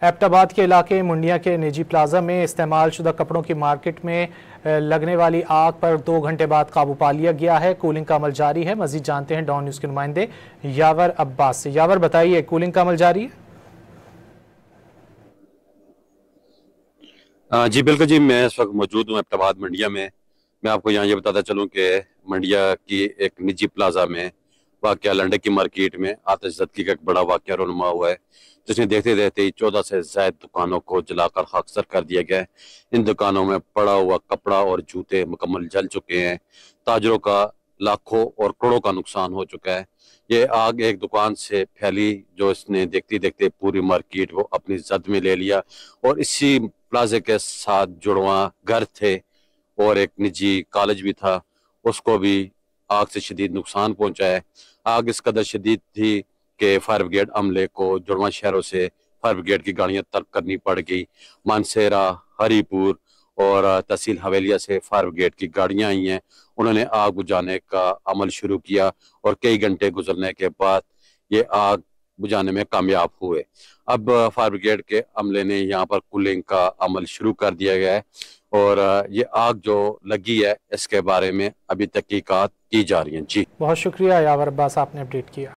एबटाबाद के इलाके मुंडिया के निजी प्लाजा में इस्तेमाल शुदा कपड़ों की मार्केट में लगने वाली आग पर 2 घंटे बाद काबू पा लिया गया है। कूलिंग का अमल जारी है। मजीद जानते हैं डॉन न्यूज के नुमाइंदे यावर अब्बास से। यावर, बताइए, कूलिंग का अमल जारी है? जी बिल्कुल जी, मैं इस वक्त मौजूद हूँ एबटाबाद मंडिया में। मैं आपको यहाँ ये बताता चलूँ कि मंडिया की एक निजी प्लाजा में वाक़या लंडे की मार्केट में आतिशज़दगी का एक बड़ा वाक़या रोनुमा हुआ है, जिसमें देखते देखते ही 14 से ज़ायद दुकानों को जलाकर खाकसर कर दिया गया है। इन दुकानों में पड़ा हुआ कपड़ा और जूते मुकम्मल जल चुके हैं। ताजरों का लाखों और करोड़ों का नुकसान हो चुका है। ये आग एक दुकान से फैली, जो इसने देखते देखते पूरी मार्केट को अपनी जद में ले लिया। और इसी प्लाजे के साथ जुड़वा घर थे और एक निजी कॉलेज भी था, उसको भी आग से शदीद नुकसान पहुंचा है। आग इस कदर शदीद थी कि फायर ब्रिगेड अमले को जुड़वा शहरों से फायर ब्रिगेड की गाड़ियां तर्क करनी पड़ गई। मानसेरा, हरीपुर और तहसील हवेलिया से फायर ब्रिगेड की गाड़ियां आई हैं। उन्होंने आग बुझाने का अमल शुरू किया और कई घंटे गुजरने के बाद ये आग बुझाने में कामयाब हुए। अब फायर ब्रिगेड के अमले ने यहाँ पर कूलिंग का अमल शुरू कर दिया गया है और ये आग जो लगी है इसके बारे में अभी तहकीकात की जा रही हैं। जी बहुत शुक्रिया यावर अब्बास, आपने अपडेट किया।